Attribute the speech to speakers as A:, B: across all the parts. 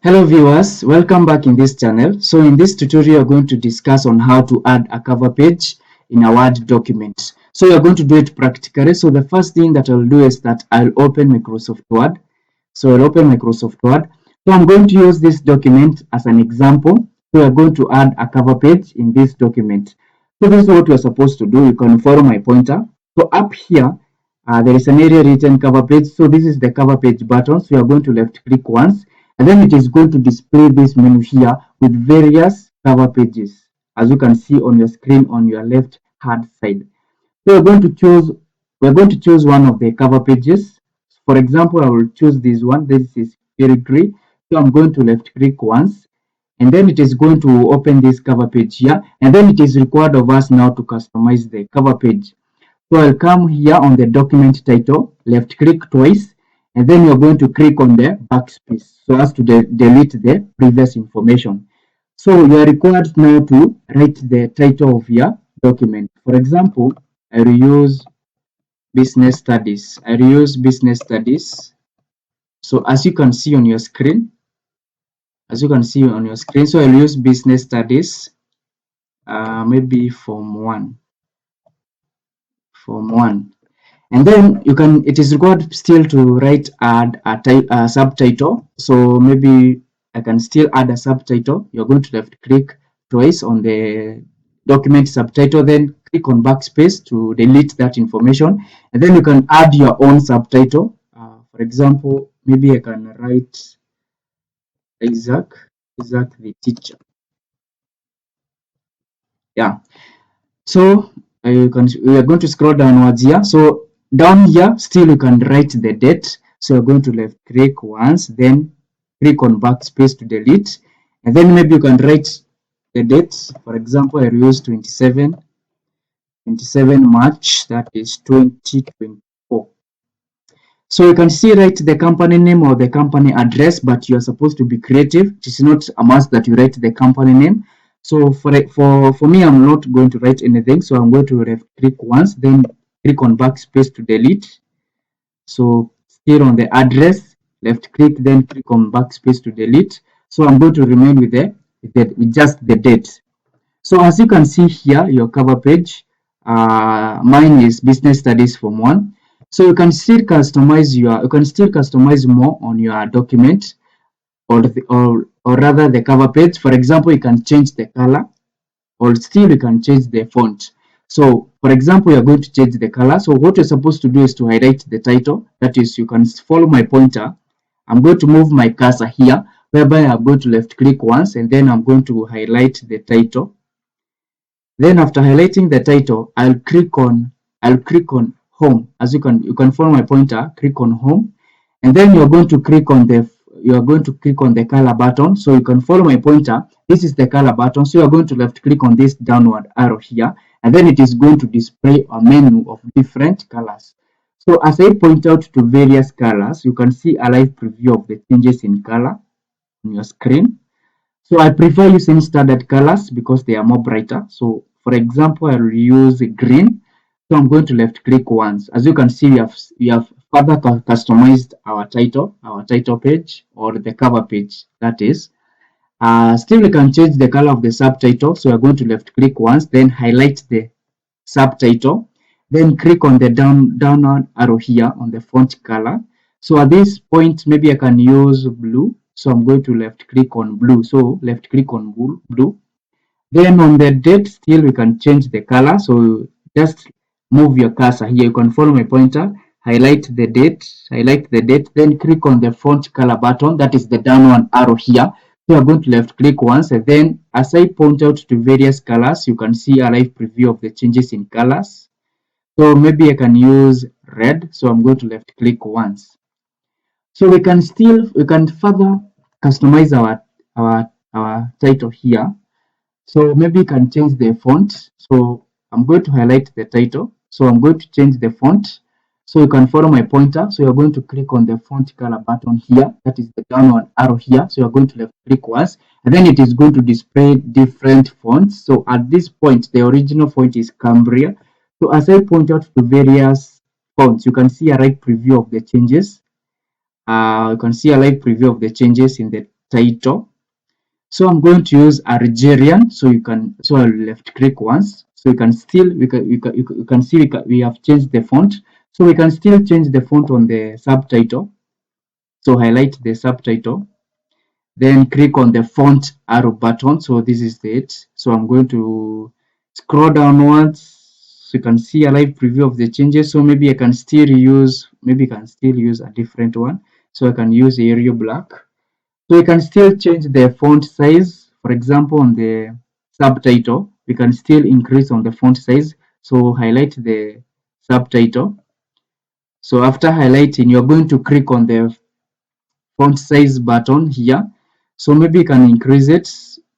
A: Hello viewers, welcome back in this channel. So in this tutorial, we're going to discuss on how to add a cover page in a Word document. So we're going to do it practically. So the first thing that I'll do is that I'll open Microsoft Word. So I'll open Microsoft Word. So I'm going to use this document as an example. So we're going to add a cover page in this document. So this is what we're supposed to do. You can follow my pointer. So up here, there is an area written cover page. So this is the cover page button. So you're going to left click once, and then it is going to display this menu here with various cover pages, as you can see on your screen on your left hand side. So we're going to choose one of the cover pages. For example, I will choose this one. This is filigree. So I'm going to left click once, and then it is going to open this cover page here, and then it is required of us now to customize the cover page. So I'll come here on the document title, left click twice, and then you're going to click on the backspace so as to delete the previous information. So you are required now to write the title of your document. For example, I will use business studies. I will use business studies. So as you can see on your screen, so I'll use business studies, maybe form one. And then it is required still to add a subtitle. So maybe I can still add a subtitle. You're going to left click twice on the document subtitle, then click on backspace to delete that information, and then you can add your own subtitle. For example, maybe I can write Isaac the teacher. Yeah. So we are going to scroll downwards here. So down here, still you can write the date. So you're going to left click once, then click on backspace to delete, and then maybe you can write the date. For example, I use 27 March, that is 2024. So you can see write the company name or the company address, but you are supposed to be creative. It is not a must that you write the company name. So for me, I'm not going to write anything. So I'm going to left click once, then click on backspace to delete. So still on the address, left click, then click on backspace to delete. So I'm going to remain with just the date. So as you can see here, your cover page, mine is business studies form 1. So you can still customize more on your document, or rather the cover page. For example, you can change the color, or still you can change the font. So for example, you're going to change the color. So what you're supposed to do is to highlight the title. That is, you can follow my pointer. I'm going to move my cursor here, whereby I'm going to left click once, and then I'm going to highlight the title. Then after highlighting the title, I'll click on home. As you can follow my pointer, click on home, and then you're going to click on the color button. So you can follow my pointer. This is the color button. So you're going to left click on this downward arrow here, and then it is going to display a menu of different colors. So as I point out to various colors, you can see a live preview of the changes in color on your screen. So I prefer using standard colors because they are more brighter. So for example, I'll use green. So I'm going to left click once. As you can see, we have further customized our title page, or the cover page, that is. Still, we can change the color of the subtitle. So we're going to left click once, then highlight the subtitle, then click on the downward arrow here on the font color. So at this point, maybe I can use blue. So I'm going to left click on blue. So left click on blue. Then on the date, still we can change the color. So just move your cursor here. You can follow my pointer, highlight the date, then click on the font color button. That is the downward arrow here. So you're going to left click once, and then as I point out to various colors, you can see a live preview of the changes in colors. So maybe I can use red. So I'm going to left click once. So we can further customize our title here. So maybe you can change the font. So I'm going to highlight the title. So I'm going to change the font. So you can follow my pointer. So you're going to click on the font color button here. That is the downward arrow here. So you're going to left click once, and then it is going to display different fonts. So at this point, the original font is Cambria. So as I point out to various fonts, you can see a live preview of the changes. You can see a live preview of the changes in the title. So I'm going to use Algerian. So I'll left click once. So you can still, you can see we have changed the font. So we can still change the font on the subtitle. So highlight the subtitle, then click on the font arrow button. So this is it. So I'm going to scroll downwards. So you can see a live preview of the changes. So maybe I can still use, a different one. So I can use Arial Black. So you can still change the font size. For example, on the subtitle, we can still increase on the font size. So highlight the subtitle. So after highlighting, you're going to click on the font size button here. So maybe you can increase it.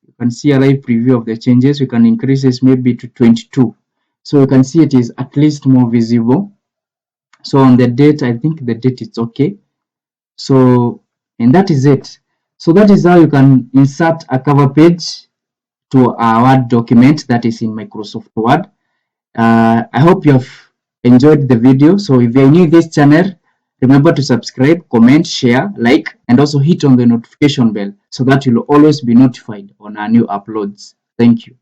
A: You can see a live preview of the changes. You can increase this maybe to 22. So you can see it is at least more visible. So on the date, I think the date is okay. So, and that is it. So that is how you can insert a cover page to a Word document that is in Microsoft Word. I hope you have enjoyed the video. So if you're new to this channel, remember to subscribe, comment, share, like, and also hit on the notification bell so that you'll always be notified on our new uploads. Thank you.